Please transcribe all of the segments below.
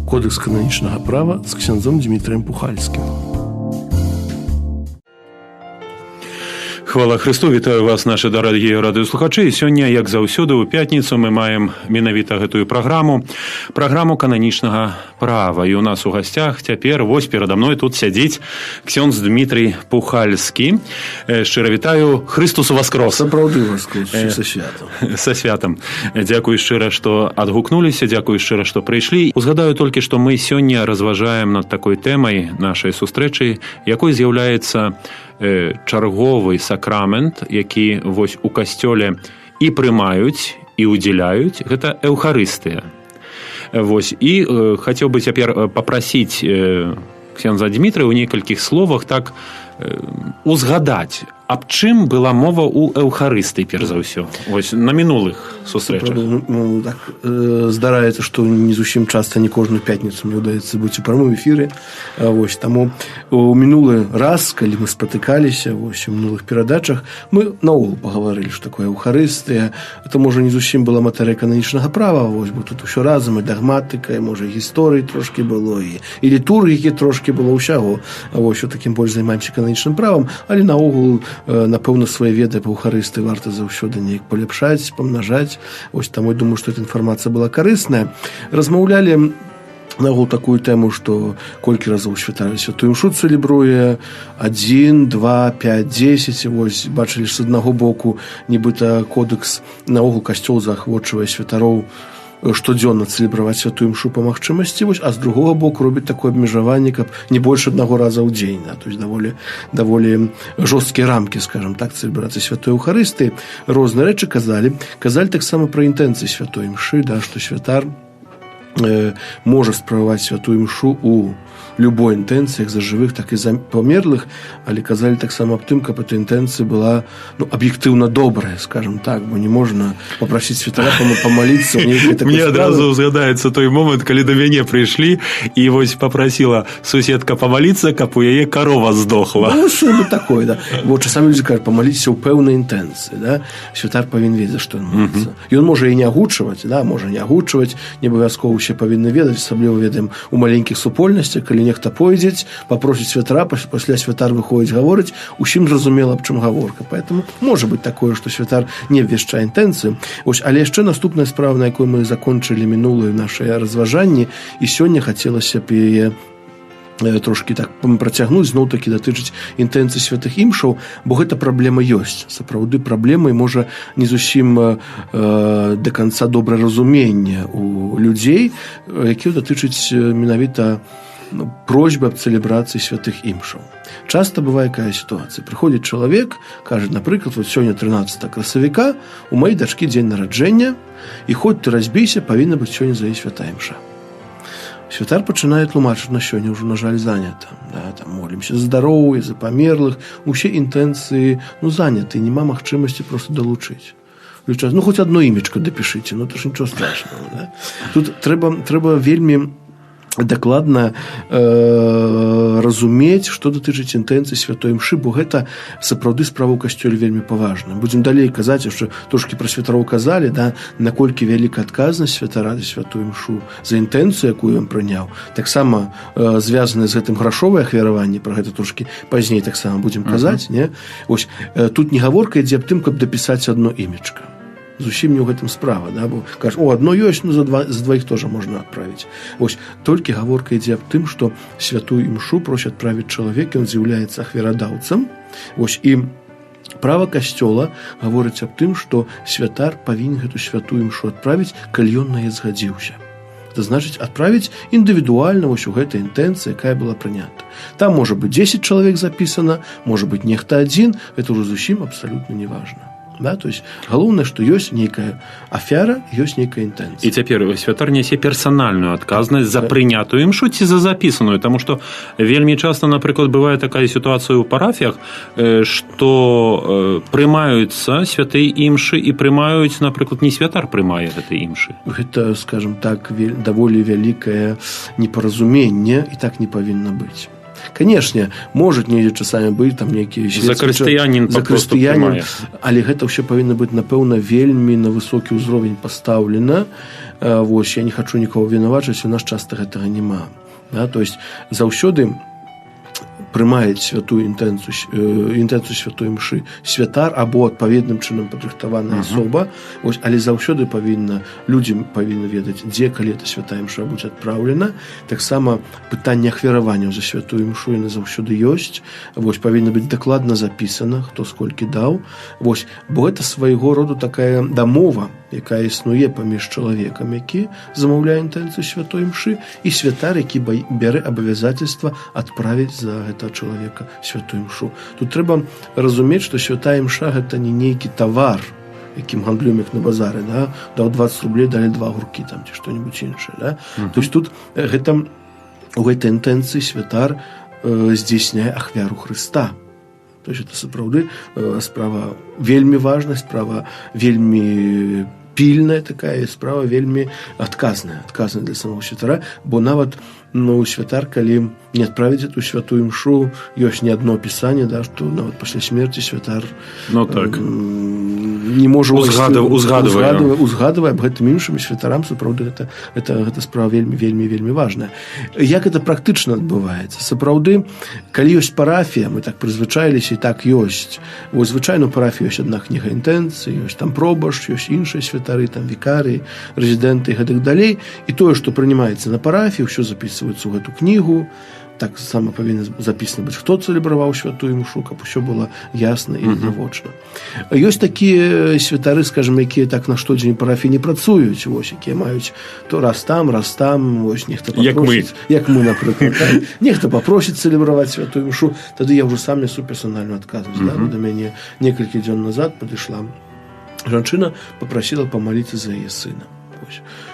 Кодекс кананічнага права з ксяндзом Дмітрыем Пухальскім. Хвала Христу, вітаю вас, наши дарагія радыёслухачы. Сёння, як заўсёды, у пятніцу мы маем менавіта гэтую праграму кананічнага права. І у нас у гасцях цяпер, вось перада мной тут сядзіць ксёндз Дмітрый Пухальскі. Шчыра вітаю, Христос воскрос. Сапраўды воскрос, са святам. Са святам. Дзякуй шчыра, што адгукнуліся, дзякуй шчыра, што прыйшлі. Узгадаю толькі, што мы сёння разважаем над такой тэмай нашай сустрэчы, якой з'яўляецца чарговы сакрамент, які вось у касцёле і прымаюць, і ўдзеляюць, гэта эўхарыстыя. Вось, і хацеў бы цяпер папрасіць ксяндза Дмітрыя ў некалькіх словах так узгадаць, аб чым была мова ў эўхарыстыі, перш за ўсё, вось на мінулых сустрэчах. Так, здараецца, што не зусім часта, не кожную пятніцу мне ўдаецца быць у прамым эфіры. Вось, таму у мінулы раз, калі мы спатыкаліся, вось, у мінулых перадачах, мы наогул пагаварылі, што такое эўхарыстыя. Это, можа, не зусім была матэрыя кананічнага права, вось, бо тут усё разам, і дагматыка, і, можа, гісторыі трошкі было, і літургікі трошкі было ўсяго. Вось, у такім больш займаемся кананічным правам, але наогул, напэўна, свае веды па эўхарыстыі варта заўсёды неяк паляпшаць, памнажаць. Вось, таму я думаю, што эта інфармацыя была карысная. Размаўлялі наогул такую тэму, што колькі разоў святар святую імшу цэлебруе, 1, 2, 5, 10. Вось, бачылі, з аднаго боку, нібыта кодекс наогул касцёл заахвочвае святароў штодзённа цэлебраваць святую імшу па магчымасці, вось, а з другога боку робіць такое абмежаванне, каб не больш аднаго раза ў дзень. То есть даволі жорсткія рамкі, скажам так, цэлебрацыі святой эўхарыстыі. Розныя рэчы казалі. Казалі таксама пра інтэнцыі святой імшы, што святар можа справаваць святую імшу у любой інтэнцыі, як за жывых, так і за памерлых, але казалі таксама аб тым, каб эта інтэнцыя была аб'ектыўна добрая, скажам так, бо не можна папрасіць святара памаліцца. Мне адразу згадаецца той момант, калі да мяне прыйшлі і вось папрасіла суседка памаліцца, каб у яе карова здохла. Ну, що бы такое, да. Бо часамі людзі кажуць, памаліцца ў пэўнай інтэнцыі, да. Святар павінен ведаць, што ён моліцца. Ён можа і не агучваць, да, можа не агучваць, не абавязкова ўсе павінны ведаць, асабліва ведаем у маленькіх супольнасцях, калі нехта пойдзе, папросіць святара, пасля святар выходзіць гаворыць, усім зразумела, аб чым гаворка. Поэтому можа быць такое, што святар не абвяшчае інтэнцыю. Вось, але яшчэ наступная справа, на якой мы закончылі мінулыя нашыя разважанні, і сёння хацелася б яе трошкі так працягнуць, зноў-такі датычыць інтэнцыі святых імшаў, бо гэта праблема ёсць. Сапраўды праблема, і можа не зусім да канца добра разумення у людзей, які датычыць менавіта просьбы аб цэлебрацыі святых імшаў. Часта бывае якая сітуацыя. Прыходзіць чалавек, кажа, напрыклад, вот сёння 13 красавіка, у маёй дачкі дзень нараджэння, і хоць ты разбійся, павінна быць сёння за яе святая імша. Святар пачынае тлумачыць, на сёння ўжо, на жаль, занята. Да, там молімся за здароўе, за памерлых, усе інтэнцыі, заняты, няма магчымасці проста далучыць. Хоць одно імечко дапішыце, то ж нічого страшного. Да? Тут трэба вельмі дакладна разумець, што датычыць інтэнцыі святой імшы, бо гэта сапраўды справа ў касцёле вельмі паважна. Будзем далей казаць, што трошкі пра святароў казалі, да, наколькі вялікая адказнасць святара за святую імшу, за інтэнцыю, якую ён прыняў. Таксама звязаны з гэтым грашовае ахвяраванне, пра гэта трошкі пазней таксама будзем казаць. Не? Ось, тут не гаворка ідзе аб тым, каб дапісаць одно імечка. Зусім не ў гэтым справа, да? Бо кажа, одно ёсць, за двоих тоже можна адправіць. Вось, толькі гаворка ідзе аб тым, што святую імшу просяць адправіць чалавек, ён з'яўляецца ахвярадаўцам. Вось, і права касцёла гаворыць аб тым, што святар павінен гэту святую імшу адправіць, калі ён на яе згадзіўся. Это значыць, адправіць індывідуальна вось у гэтай інтэнцыі, якая была прынята. Там можа быць 10 чалавек запісана, можа быць нехта адзін, гэта ўжо зусім абсалютна не важна. Да? То есть, галоўнае, што ёсць нейкая афяра, ёсць нейкая інтэнцыя. І цяпер святар нясе персанальную адказнасць за прынятую імшу ці за запісаную, таму што вельмі часта, напрыклад, бывае такая сітуацыя ў парафіях, што прымаюцца святыя імшы і прымаюць, напрыклад, не святар прымае гэтыя імшы. Гэта, скажам так, даволі вялікае непаразуменне, і так не павінна быць. Канешне, можа недзе часамі быць там нейкія закрыстыянін, але гэта ўсё павінна быць, напэўна, вельмі на высокі ўзровень пастаўлена, вось, я не хачу нікого вінавачыць, у нас часта гэтага няма. Да? То есть заўсёды прымаюць святую інтэнцыю святой мшы святар або адпаведным чынам падрыхтаваная асоба, вось, але заўсёды людзі павінны ведаць, дзе, калі эта святая мша будзе адпраўлена. Таксама пытанне ахвяраванняў за святую мшу яны заўсёды ёсць, вось, павінна быць дакладна запісана, хто сколькі даў, вось, бо гэта свайго роду такая дамова, якая існуе паміж чалавекам, які замаўляе інтэнцыю святой мшы, і святар, які бярэ абавязацельства адправіць за гэтага чалавека святую мшу. Тут трэба разумець, што святая мша гэта не нейкі тавар, якім гандлюем як на базары, да? Даў 20 рублей, далі 2 гуркі там, ці што-небудзь іншае. Да? То есть тут у гэтай інтэнцыі святар здзейсняе ахвяру Хрыста. То есть это сапраўды справа вельмі важная, справа вельмі пільная такая, справа вельмі адказная для самого святара, бо нават святар, калі не адправіць эту святую мшу, ёсць не адно пісанне, да, што нават пасля смерці святар не можа узгадвае аб гэтым іншым святарам, сапраўды гэта справа вельмі важная. Як гэта практычна адбываецца? Сапраўды, калі ёсць парафія, мы так прызвычаіліся, і так ёсць. Вось звычайна у парафіі ёсць адна кніга інтэнцыі, ёсць там пробашч, ёсць іншыя святары, там вікарыі, рэзідэнты і гэтак далей. І тое, што прынимаецца на парафіі, ўсё запісваецца ў гэту кнігу. Так само павінна запісана быць, хто цэлебраваў святую мшу, каб усё было ясна і відавочна. Ёсць такія святары, скажем, якія так на штодзень парафіі не працуюць, вось, якія маюць то раз там, вось, нехта папросіць, як мы, напрыклад, нехта папросіць цэлебраваць святую мшу, тады я ўжо сам несу персанальную адказнасць. Да? Да мяне некалькі дзён назад падышла жанчына, папрасіла памаліцца за яе сына.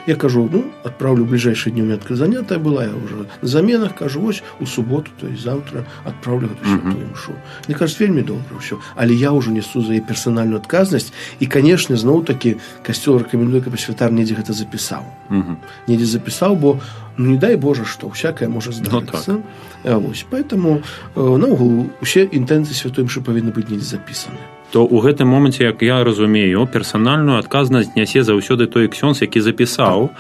Я кажу, адпраўлю бліжэйшыя дні, у меня занятая была, я уже на заменах, кажу, вось у суботу, то есть завтра адпраўлю гэту святую мшу. Мне кажется, вельмі добра ўсё, але я уже несу за яе персанальную адказнасць, і, конечно, зноў-таки касцёл рэкамендуе, каб святар недзе гэта запісаў. Недзе запісаў, бо, не дай Боже, што всякое можа здарыцца. Вось, поэтому, наогул, усе інтэнцыі святой мшы павінны быць недзе запісаны. То ў гэтым моменце, як я разумею, персанальную адказнасць нясе заўсёды той ксёндз, які запісаў,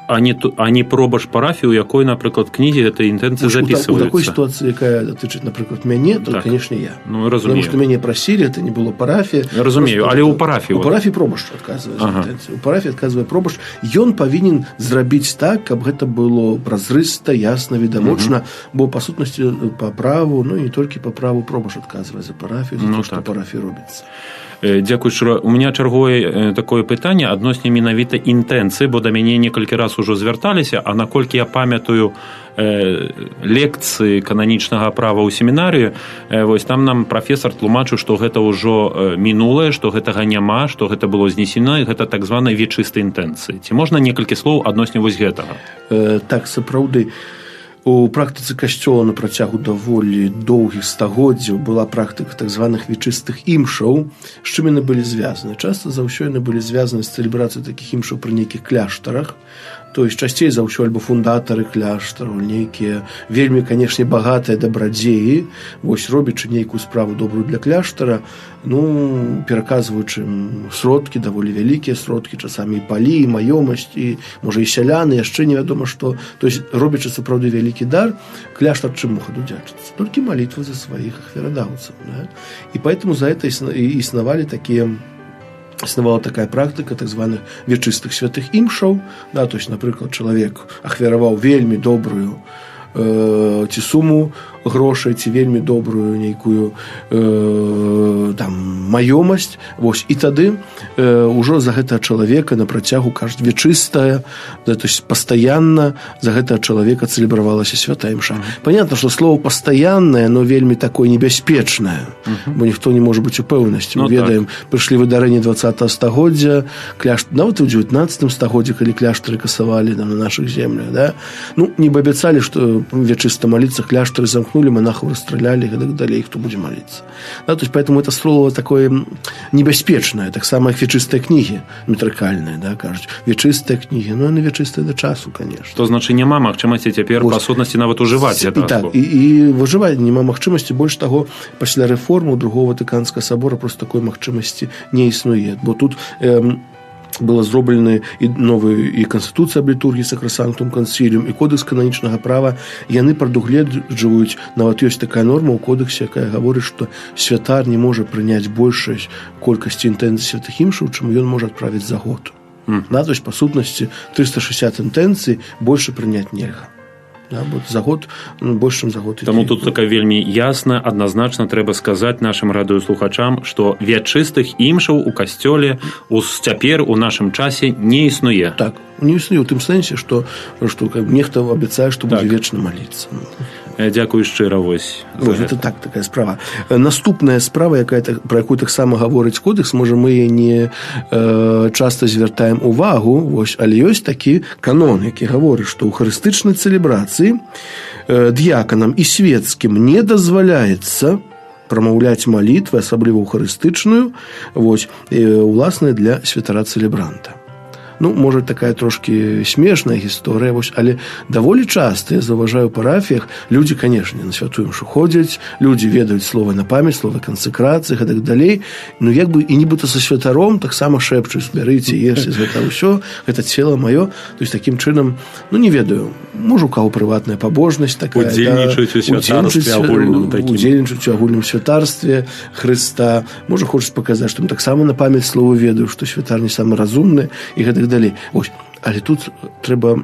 а не пробаш парафіі, у якой, напрыклад, кнігі гэтай інтэнцыі запісваюцца. У такой сітуацыі, якая датычыць, напрыклад, мяне, то, конечно, я. Разумею. Потому што мяне прасілі, это не было парафія. Разумею, але ў парафіі. У парафіі пробаш адказвае за інтэнцыю. У парафіі адказвае пробаш. Ён павінен зрабіць так, каб гэта было празрыста, ясна, відавочна, бо, па сутнасці, па праву, не толькі па праву пробаш адказвае за парафію, за то, што парафіі робіцца. Дзякуй, у меня чарговае такое пытанне адносна менавіта інтэнцыі, бо да мяне некалькі раз ужо звярталіся, а наколькі я памятаю лекцыі кананічнага права ў семінарыі, вось там нам прафесар тлумачыў, што гэта ўжо мінулае, што гэтага няма, што гэта было знесена, і гэта так званай вечыстай інтэнцыі. Ці можна некалькі слоў адносна вось гэтага? Так, сапраўды. У практыцы касцёла на працягу даволі доўгіх стагоддзяў была практыка так званых вечыстых імшаў, з чым яны былі звязаны. Часта за ўсё яны былі звязаны з цэлебрацыяй такіх імшаў пры нейкіх кляштарах, то есть часцей за ўсё альбо фундатары кляштараў, нейкія вельмі, канешне, багатыя дабрадзеі, вось робячы нейкую справу добрую для кляштара, пераказваючы сродкі, даволі вялікія сродкі, часамі і палі, і маёмасць, і, можа, і сяляны, яшчэ невядома што. То есть робячы сапраўды вялікі дар, кляштар чым мог адудзячыцца? Толькі малітвы за сваіх ахвярадаўцаў. Да? І поэтому за это існавала такая практыка так званых вечыстых святых імшаў, да, то есть, напрыклад, чалавек ахвяраваў вельмі добрую ці суму грошай, ці вельмі добрую нейкую маёмасць, вось, і тады ўжо за гэтага чалавека на працягу, кажуць, вечыстая, то есть пастаянна за гэтага чалавека цэлебравалася святая імша. Понятно, што слово пастаяннае, но вельмі такое небяспечнае, бо ніхто не можа быць упэўнасці. Мы ведаем, прыйшлі выдарэнні 20-го стагоддзя, нават у 19 стагоддзі, калі кляштары касавалі на нашых землях, да? Не бы абяцалі, што вечыста маліцца, кляштары замкнули, монахов расстреляли и так далее, кто будет молиться. Да, то есть, поэтому это слово такое небяспечное, так само, как вечистые книги метрикальные, да, кажуть. Вечистые книги, они вечистые до часу, конечно. То значит, нема магчымасці цяпер па сутнасці нават ужываць гэта. Так, і выжываць нема магчымасці, больш таго, пасля рэформы Другого Ватыканскага собора просто такой магчымасці не існуе. Бо тут была зроблены і новая і канстытуцыя аб літургіі сакрасанктум канціліум і кодекс кананічнага права, яны прадугледжваюць, нават ёсць такая норма ў кодексе, якая гаворыць, што святар не можа прыняць большай колькасці інтэнцый святых імшаў, чым ён можа адправіць за год. То есть, па сутнасці, 360 інтэнцый больше прыняць нельга. Да, за год, больше, чым за год. Таму тут така вельмі ясна, адназначна трэба сказаць нашым радыёслухачам, што вячыстых імшаў у касцёле цяпер у нашым часе не існуе. Так, не існуе ў тым сэнсе, што нехта абяцае, што будзе вечна маліцца. Дзякую шчыра вось. Это так, такая справа. Наступная справа, про якую таксама гаворыць кодэкс, можа, мы яе не часта звяртаем увагу, вось, але ёсць такі канон, які гаворыць, што ў харыстычнай цэлебрацыі д'яканам і свецкім не дазваляецца прамаўляць малітвы, асабліва ўхарыстычную, вось, уласна для святара-цэлебранта. Можа, такая трошки смешная гісторыя, але даволі часта, я заўважаю ў парафіях, людзі, канешне, на святую імшу ходзяць, людзі ведаюць словы на памяць, словы кансекрацыі, і так далей, і нібыта са святаром таксама шэпчуць, бярыце, ешце, гэта ўсё, гэта цела маё. То есть, такім чынам, не ведаю, можа, у каго прыватная пабожнасць такая. Удзельнічаюць у святарстве агульным такім. Удзельнічаюць у агульным святарстве Хрыста. Можа, хочуць паказаць, што таксама на памяць словы ведаю, што святар не самы разумны, і гэтак далей. Але тут трэба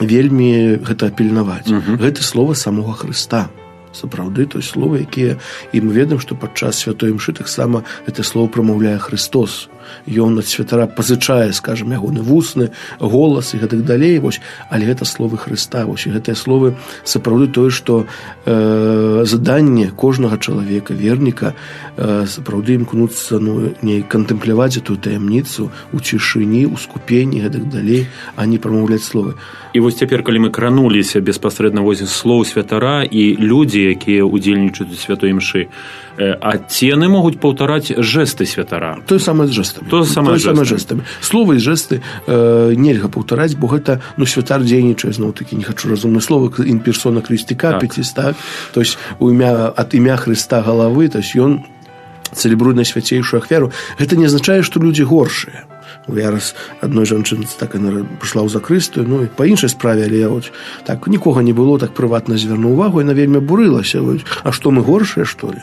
вельмі гэта пільнаваць. Гэта слова самога Хрыста. Сапраўды, то есть слова, якія, і мы ведаем, што падчас святой імшы таксама гэта слово прамаўляе Христос. Ён ад святара пазычае, скажем, ягоны вусны, голас і гэтак далей, але гэта словы Хрыста. І гэтыя словы сапраўды тое, што заданне кожнага чалавека, верніка, сапраўды імкнуцца не кантэмпляваць эту таямніцу у цішыні, у скупенні, гэтак далей, а не прамаўляць словы. І вось цяпер, калі мы крануліся безпасрэдна возле слоў святара і людзі, якія ўдзельнічаюць у святой імшы, а ці яны могуць паўтараць жэсты святара? Тое самае з жэстамі. Тое самае з жэстамі. Словы і жэсты нельга паўтараць, бо гэта, святар дзейнічае, зноў-такі, не хачу разумнае слова, ін персона Христі капіціс, так? То есть, ад імя Хрыста галавы, то есть, ён цэлебруе найсвяцейшую ахвяру. Гэта не азначае, што людзі горшыя. Я раз адной жанчынцы так прыйшла ў закрыстую, па іншай справе, але я так нікога не было, так прыватна звярнуў увагу, яна вельмі абурылася. А што, мы горшыя, што ли?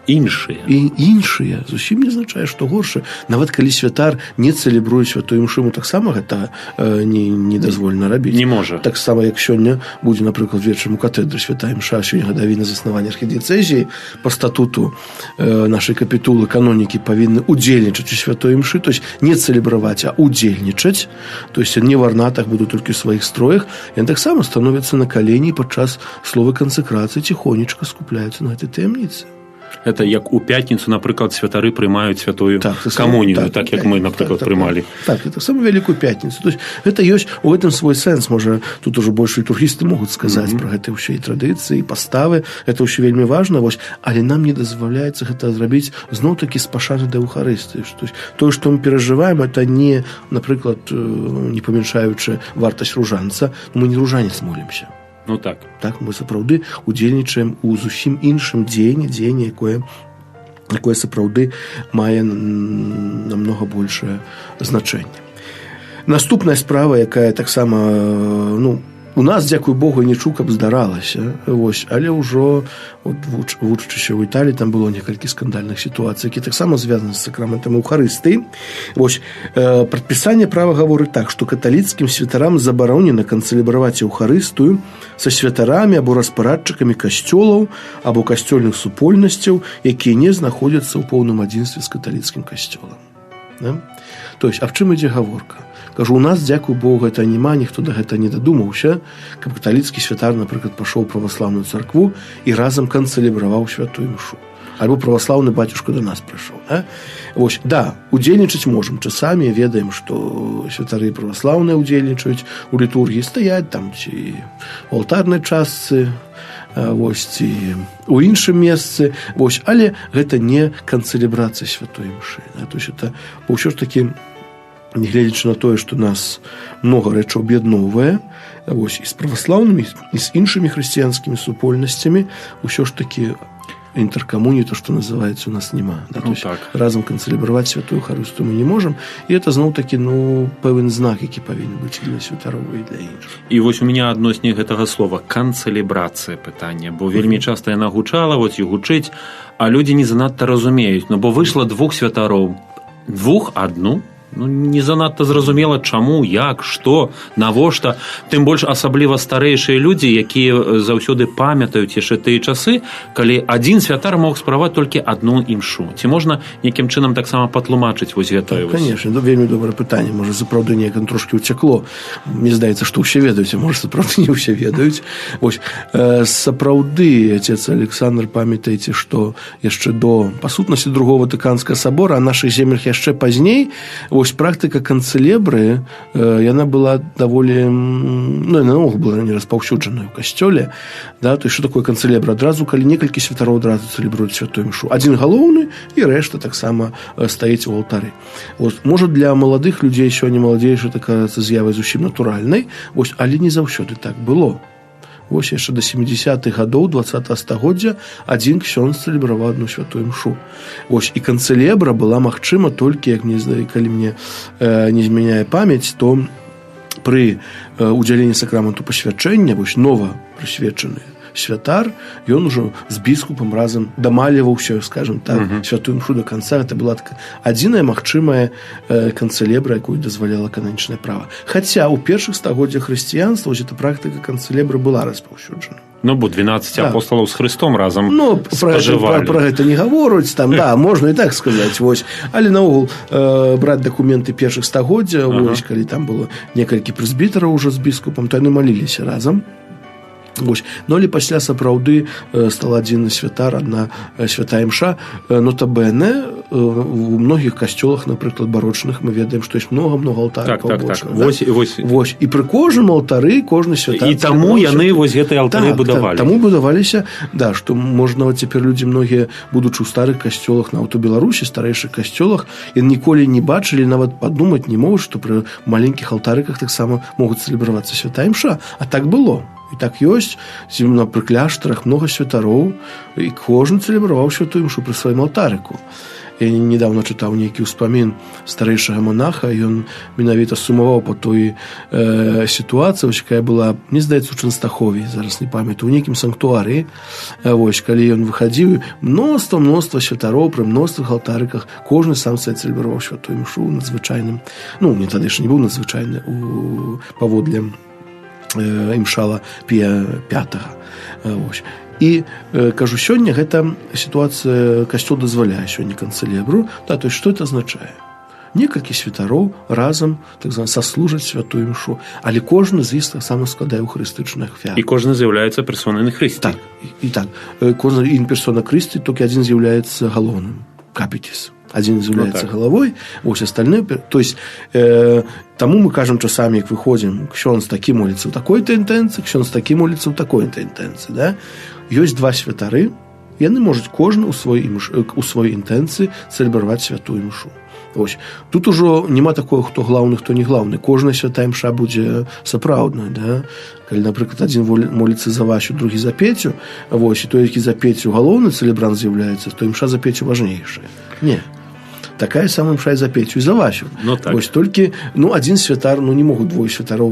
Іншыя. І іншыя. Зусім не азначае, што горшыя. Нават калі святар не цэлебруе святую імшу, таксама гэта не дазволена рабіць. Не можа. Таксама, як сёння будзе, напрыклад, вечарам у катедры святая імша, сёння гадавіна заснавання архідыецэзіі, па статуту нашай капітулы канонікі павінны удзельнічаць у святой імшы, то есть не цэлебраваць, а удзельнічаць, то есть не в арнатах, будуць толькі ў сваіх строях, яны таксама становяцца на калені падчас словы кансекрацыі, ціхонечка скупляюцца на гэтай таямніцы. Это як у пятніцу, напрыклад, святары прымаюць святую камунію, так як мы, напрыклад, прымалі. Так, это самую вялікую пятніцу. То есть гэта ёсць у гэтым свой сэнс. Можа, тут ужо больш літургісты могуць сказаць пра гэта ўсё і традыцыі, і паставы. Гэта ўсё вельмі важна, але нам не дазваляецца гэта зрабіць зноў-такі з пашаны да Эўхарыстыі. Тое, што мы перажываем, это не, напрыклад, не памяншаючы вартасць ружанца, мы не ружанец молімся. Так. Так, мы сапраўды удзельнічаем у зусім іншым дзеянні, якое сапраўды мае намнога большае значэнне. Наступная справа, якая таксама, у нас, дзякуй Богу, не чуў, каб здаралася, але ўжо вучачыся ў Італіі, там было некалькі скандальных сітуацый, якія таксама звязаны з сакраментам Эўхарыстыі. Прадпісанне права гаворыць так, што каталіцкім святарам забаронена канцэлебраваць Эўхарыстыю са святарамі або распарадчыкамі касцёлаў або касцёльных супольнасцяў, якія не знаходзяцца ў поўным адзінстве з каталіцкім касцёлам. То есть, а в чым ідзе гаворка? Кажу, у нас, дзякуй Богу, гэта няма, ніхто да гэта не дадумаўся, каб каталіцкі святар, напрыклад, пашоў у праваслаўную царкву і разам канцэлебраваў святую імшу. Альбо праваслаўны бацюшка до нас прыйшоў. Да, удзельнічаць можам. Часамі ведаем, што святары праваслаўныя удзельнічаюць у літургіі, стаяць там ці ў алтарнай частцы, ці у іншым месцы, але гэта не канцэлебрацыя святой імшы. То есть это ўсё ж такі, нягледзячы на тое, што нас многа рэчаў аб'ядноўвае, і з праваслаўнымі, і з іншымі хрысціянскімі супольнасцямі, ўсё ж такі интеркоммунии, то, что называется, у нас нема. Да? Ну, то есть разом канцелябраваць святую Харыстыю мы не можем. И это зноў-таки, пэўны знак, які павінен быць для святароў і для іншых. І вось у меня адносні гэтага слова канцэлебрацыя пытання, бо вельмі часта яна гучала, вось і гучыць, а людзі не занадта разумеюць, бо выйшла двух святароў, адну, не занадта зразумела, чаму, як, што, навошта. Тым больш асабліва старэйшыя людзі, якія заўсёды памятаюць яшчэ тыя часы, калі адзін святар мог справаць толькі адну імшу. Ці можна нейкім чынам таксама патлумачыць вось гэтае? Конечно, вельмі добрае пытанне. Можа, сапраўды неяк трошкі ўцякло. Мне здаецца, што ўсе ведаюць, а можа, сапраўды не ўсе ведаюць. Вось, сапраўды, отец Александр, памятаеце, што яшчэ до, па сутнасці, другого Ватыканскага сабора, а нашых землях яшчэ пазней, вось практыка канцэлебры, яна была даволі, яна наогул была не распаўсюджаная ў касцёле, да, то есть, што такое канцэлебра? Адразу, калі некалькі святароў адразу цэлебруюць святую імшу. Адзін галоўны, і рэшта таксама стаіць у алтары. Вось, можа, для маладых людзей сёння маладзейшая такая з'ява зусім натуральнай, вось, але не заўсёды так было. Вось яшчэ да 70-х гадоў 20-го стагоддзя адзін ксёндз цэлебраваў адну святую імшу. Вось, і канцэлебра была магчыма толькі, калі мне не змяняе памяць, то пры удзяленні сакраменту пасвячэння, вось, нова прысвечаны святар, ён ужо з біскупам разам дамаліваўся, скажем так, святую імшу до канца. Гэта была адзіная магчымая канцэлебра, якую дазваляла кананічнае права. Хаця ў першых стагоддзях хрысціянства эта практыка канцэлебры была распаўсюджана. Бо 12 апостолаў з Христом разам спажывалі. Пра гэта не гавораць, там, да, можна і так сказаць. Вось. Але наогул браць дакументы першых стагоддзя, вось, калі там было некалькі прэзбітараў ужо з біскупам, то яны маліліся разам. Вось. Ну, але пасля сапраўды стала адзін святар, адна святая імша. Нотабэне, у многіх касцёлах, напрыклад, барочных, мы ведаем, што ёсць много-много алтараў пабочных. Вось. І пры кожным алтары кожны святар. І таму яны вось гэтыя алтары будавалі. Таму будаваліся, да, што можна цяпер людзі многія, будучы ў старых касцёлах, нават у Беларусі, старэйшых касцёлах, і ніколі не бачылі, нават падумаць не могуць, што пры маленькіх алтарыках таксама могуць цэлебравацца святая імша. А так было. І так ёсць, пры кляштарах много святароў, і кожны цэлебраваў святую імшу пры сваім алтарыку. Я недавно чытаў нейкі ўспамін старэйшага монаха, ён менавіта сумаваў па той сітуацыі, якая была, мне здаецца, у Чэнстахове, зараз не памятаю, у нейкім санктуарыі, вось, калі ён выхадзіў, мноства святароў пры мноствах алтарыках, кожны сам сабе цэлебраваў святую імшу надзвычайным, не тады ж не быў надзвычайны паводле імшала Пія V. І, кажу, сёння гэта сітуацыя, касцёл дазваляе сёння канцэлебру, да, то есть, што это азначае? Некалькі святароў разам, так звана, саслужаць святую імшу, але кожны з іх таксама складае эўхарыстычны ахвяру. І кожны з'яўляецца персонай Христі. Так, і так. Кожны персона Христі, толькі адзін з'яўляецца галоўным, капітіс. Адзін з'яўляецца галавой, вось астальны. То есть, таму мы кажам часамі, як выходзім, ксёндз такі моліцца ў такой-то інтэнцыі, ксёндз такі моліцца ў такой-то інтэнцыі, да? Ёсць два святары, яны можуць кожны ў сваёй інтэнцыі цэлебраваць святую імшу. Вось. Тут ужо няма такого, хто глаўны, хто не глаўны. Кожная святая імша будзе сапраўдная, да? Калі, напрыклад, адзін моліцца за Васю, другі за Петю, вось, і той, які за Петю галоўны цэлебрант з'яўляецца, то імша за Петю важнейшая. Не. Такая самая імша і за Петю, і за Васю. Так. Вось, толькі, адзін святар, не могуць двое святароў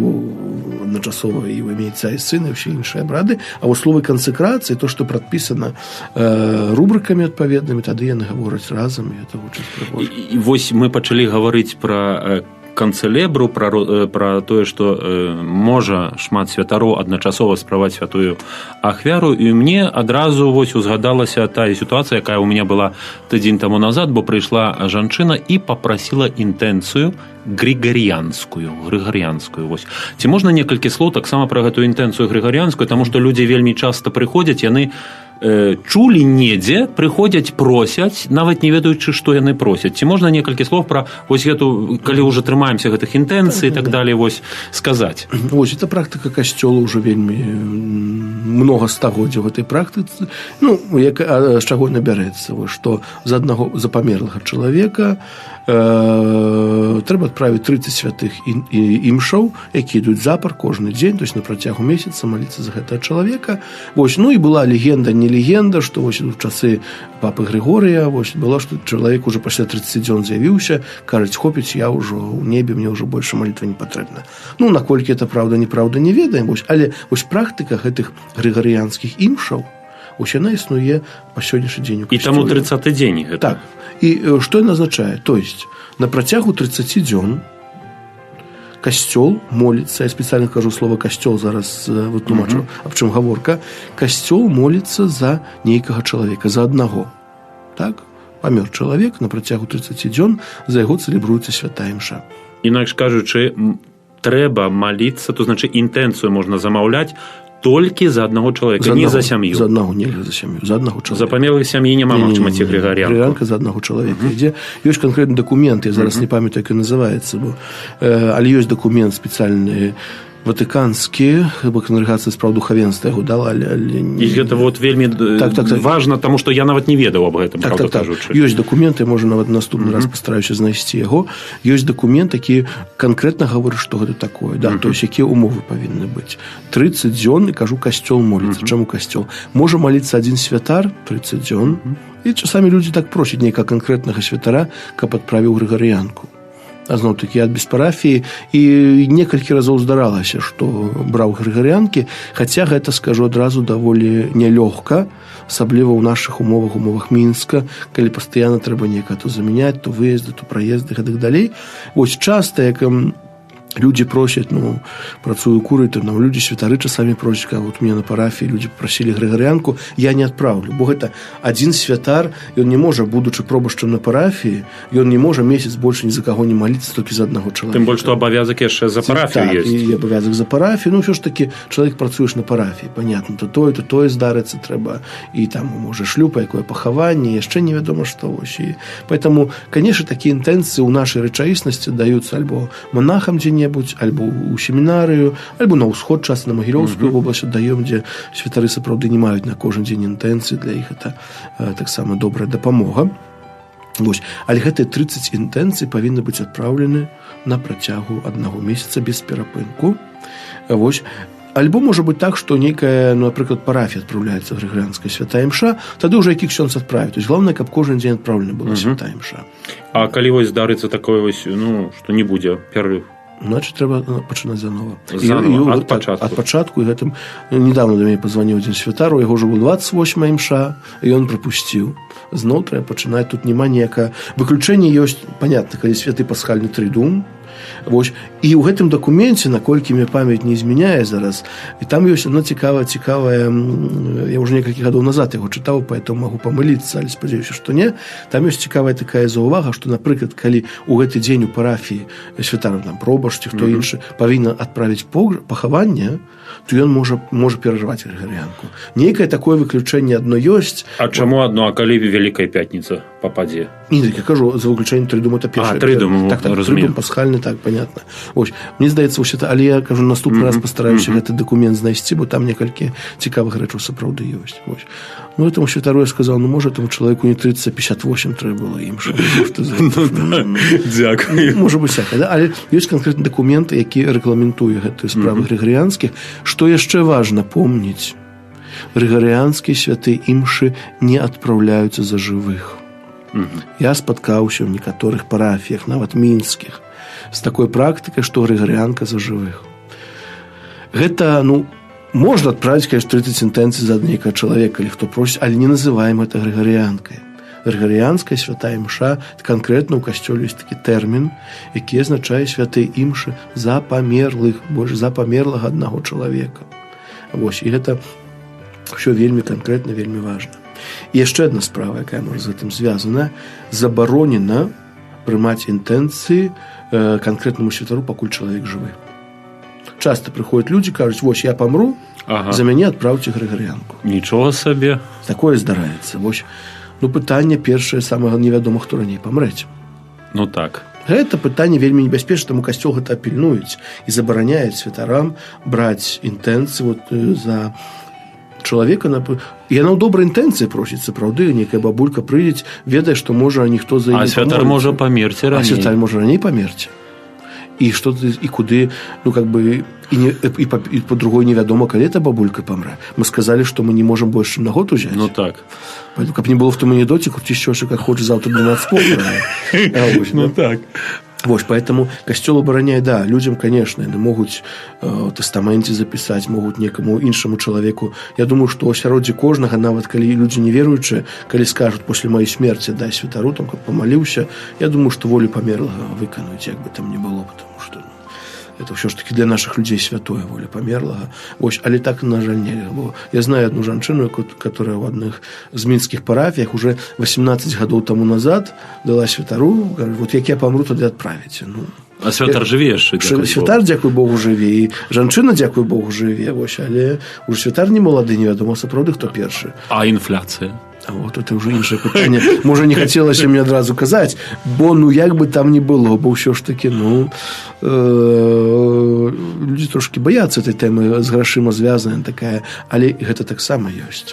адначасова і ў імя Отца і Сына, і ўсе іншыя абрады, а ў словы кансекрацыі, то, што прадпісана рубрыкамі адпаведнымі, тады яны гавораць разам, і гэта гучыць прыгожа. І вось мы пачалі гаварыць пра канцэлебру, пра тое, што можа шмат святароў адначасова справаць святую ахвяру, і мне адразу вось узгадалася тая сітуацыя, якая ў мяне была тыдзень таму назад, бо прыйшла жанчына і папрасіла інтэнцыю грыгарыянскую. Вось. Ці можна некалькі слоў таксама пра гэтую інтэнцыю грыгарыянскую, таму што людзі вельмі часта прыходзяць, яны чулі недзе, прыходзяць, просяць, нават не ведаючы, што яны просяць. Ці можна некалькі слоў пра вось гэту, калі ўжо трымаемся гэтых інтэнцый і так далей, вось, сказаць? Вось, это практыка касцёла ўжо вельмі многа стагоддзяў гэтай практыцы. З чаго набярэцца, што з аднаго запамерлага чалавека трэба адправіць 30 святых імшаў, якія ідуць запар кожны дзень, то есть на працягу месяца маліцца за гэтага чалавека. Вось, ну і была легенда, не легенда, што вось у часы папы Григорія вось было, што чалавек уже пасля 30 дзён з'явіўся, кажуць, хопіць, я ўжо ў небе, мне ўжо больше малітва не патрэбна. Ну, наколькі это праўда, неправда, не ведаем, вось, але вось практыка гэтых григорыянскіх імшаў, вось яна існуе па сённяшні дзень у касцёле. І таму 30 дзень гэта. Так. І што яна азначае? То есть на працягу 30 дзён касцёл моліцца, я спецыяльна кажу слова касцёл, зараз вытлумачу, аб чым гаворка, касцёл моліцца за нейкага чалавека, за аднаго. Так? Памёр чалавек, на працягу 30 дзён за яго цэлебруецца святая імша. Інакш кажучы, трэба маліцца, то значыць інтэнцыю можна замаўляць толькі за аднаго чалавека, не за сям'ю. За аднаго, нельга за сям'ю, за аднаго чалавека. За памерлай сям'і няма магчымасці грыгарыянку. Грыгарыянка за аднаго чалавека ідзе. Ёсць канкрэтны дакумент, я зараз не памятаю, як ён называецца, але ёсць дакумент спецыяльны ватыканскі, Конгрэгацыя спраў духавенства яго дала, але і гэта вот вельмі важна, таму што я нават не ведаў аб гэтым, правда кажучы. Ёсць дакументы, можа нават наступны раз пастараюся знайсці яго. Ёсць дакумент, які канкрэтна гаворыць, што гэта такое, да, то есть якія умовы павінны быць. 30 дзён, і кажу, касцёл моліцца. Чаму касцёл? Можа маліцца адзін святар 30 дзён, і часамі людзі так просяць нейкага канкрэтнага святара, каб адправіў грыгарыянку. А зноў-такі ад беспарафіі, і некалькі разоў здаралася, што браў грыгарыянкі, хаця гэта, скажу адразу, даволі нялёгка, асабліва ў нашых умовах Мінска, калі пастаянна трэба некага то замяняць, то выезды, то праезды, гэтак далей. Вось часта, як людзі просяць, ну, працую куры, то нам людзі святары часамі просяць, вот у мяне на парафіі людзі прасілі грыгарыянку, я не адпраўлю, бо гэта адзін святар, ён не можа, будучы пробашчам на парафіі, ён не можа месяц больш ні за каго не маліцца, толькі за аднаго чалавека. Тым больш, што абавязак яшчэ за парафію ёсць. Так, і абавязак за парафію, ну, ўсё ж такі чалавек працуеш на парафіі, понятно, то тое здарыцца трэба, і там, можа, шлюб, якое пахаванне, яшчэ невядома што, вось, і поэтому, конечно, такія інтэнцыі ў нашай рэчаіснасці даюцца альбо монахам дзе-небудзь, альбо ў семінарыю, альбо на ўсход, час на Магілёўскую вобласць аддаём, дзе святары сапраўды не маюць на кожны дзень інтэнцыі, для іх это таксама добрая дапамога. Вось. Але гэтыя 30 інтэнцый павінны быць адпраўлены на працягу аднаго месяца без перапынку. Вось. Альбо можа быць так, што нейкая, ну, напрыклад, парафія адпраўляецца грыгарыянская святая імша, тады ўжо які ксёндз адправіць. То есть главное, каб кожны дзень адпраўлена была святая імша. А калі вось здарыцца такое вось, ну, што не будзе перарыв? Значит, трэба пачынаць заново. Ад пачатку. Ад пачатку, і гэтым недавно да мяне пазваніў адзін святар, у яго ўжо была 28 імша, і ён прапусціў. Зноў трэба пачынаць, тут няма ніякага выключэнне ёсць, понятно, калі святы пасхальны трыдум. Вось. І ў гэтым дакуменце, наколькі мне памяць не змяняе зараз, і там ёсць одно цікавае, я ўжо некалькі гадоў назад яго чытаў, поэтому магу памыліцца, але спадзяюся, што не. Там ёсць цікавая такая заўвага, што, напрыклад, калі ў гэты дзень у парафіі святар, там, пробашч ці хто іншы павінен адправіць пахаванне, то ён можа перажываць грыгарыянку. Нейкае такое выключэнне адно ёсць. А чаму адно, а калі Вялікая пятніца пападзе? Не, я кажу, за выключэннем трыдум это першае. Трыдум, так, разумею. Трыдум пасхальны, так, понятно. Ось, мне здаецца, вось это, але я кажу, наступны раз пастараюся гэты дакумент знайсці, бо там некалькі цікавых рэчаў сапраўды ёсць. Вось. Ну, этому святару я сказал, ну, можа, этому чалавеку не 30, а 58 трэба было ім. Дзякую. Можа быць всякае, да? Але ёсць канкрэтны дакумент, які рэгламентуе гэтыя справы грыгарыянскіх. Што яшчэ важна помніць? Грыгарыянскія святыя імшы не адпраўляюцца за жывых. Я спаткаўся ў некаторых парафіях, нават мінскіх, з такой практыкай, што грыгарыянка за жывых. Гэта, ну, можна адправіць, конечно, 30 інтэнцый за нейкага чалавека, или хто просіць, але не называем гэта грыгарыянкай. Грыгарыянская святая імша, канкрэтна ў касцёле ёсць такі тэрмін, які азначае святыя імшы за памерлых, больш за памерлага аднаго чалавека. Вось, і гэта ўсё вельмі канкрэтна, вельмі важна. І яшчэ адна справа, якая можа з гэтым звязана, забаронена прымаць інтэнцыі канкрэтнаму святару, пакуль чалавек жывы. Часта прыходзяць людзі, кажуць, вось, я памру, за мяне адпраўце грыгарыянку. Нічога сабе. Такое здараецца. Вось, ну, пытанне першае, самага невядома, хто раней памрэць. Ну, так. Гэта пытанне вельмі небяспечна, таму касцёл гэта апільнуюць і забараняюць святарам браць інтэнцыі вот, за чалавека, яна ў добрай інтэнцыі просіць, сапраўды, некая бабулька прыйдзе, ведае, што можа ніхто за яе не памоліцца. А святар можа памерці раней. А святар можа раней памерці. І што ты, і куды, ну, как бы, і по-другой невядома, калі эта бабулька памрэ. Мы сказалі, што мы не можам больш на год узяць. Ну, так. Поэтому, каб не было в том анекдоте, круці шчочак, как хочаш, завтра 12 спокойно. Ну, так. Вось, поэтому касцёл абараняе, да, людзям, конечно, яны могуць тастаменце запісаць, могуць некаму іншаму чалавеку. Я думаю, што ў асяроддзі кожнага, нават калі людзі неверуючыя, калі скажуць после маёй смерці дай святару, там, каб памаліўся, я думаю, што волю памерлага выканаюць, як бы там не было, потому что это ўсё ж таки для наших людзей святое, воля памерлага. Вось, але так, на жаль, нельга. Бо я знаю одну жанчыну, которая в адных з мінскіх парафіях уже 18 гадоў таму назад дала святару, говорит, вот як я памру, тады адправіце. Ну, а святар жыве яшчэ, дзякуй Богу. Святар, дзякуй Богу, жыве, і жанчына, дзякуй Богу, жыве, вось, але уже святар не малады, невядома сапраўды, хто першы. А інфляцыя? А вот это уже іншае пытанне. Можа, не хацелася мне адразу казаць, бо, ну, як бы там не было, бо ўсё ж таки, ну, людзі трошки баяцца этой тэмы, з грашыма звязаная такая, але гэта таксама ёсць.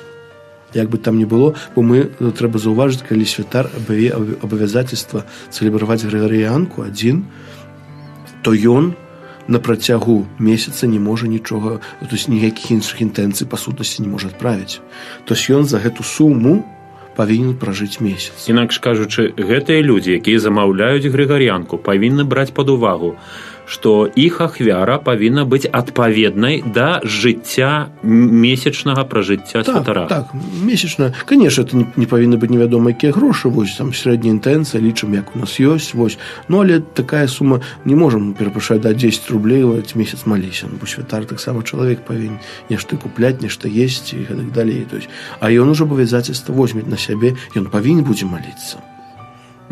Як бы там не было, бо мы, трэба заўважыць, калі святар абавязательства цэлебраваць грыгарыянку адзін, то ён на працягу месяца не можа нічога, то есть ніякіх іншых інтэнцый па сутнасці не можа адправіць. То есть ён за гэту суму павінен пражыць месяц. Інакш кажучы, гэтыя людзі, якія замаўляюць грыгарыянку, павінны браць пад увагу, што іх ахвяра павінна быць адпаведнай да жыцця месячнага пражыцця святара. Так, месячна. Конечно, это не павінны быць невядома якія грошы, вось там сярэдняя інтэнцыя, лічым, як у нас ёсць, вось. Ну, але такая сума не можам, перапрашаць, даць 10 рублей, месяц маліся. Бо святар таксама чалавек павінен нешта купляць, нешта есці і гэтак далей. А ён ужо абавязательства возьме на сябе, ён павінен будзе маліцца.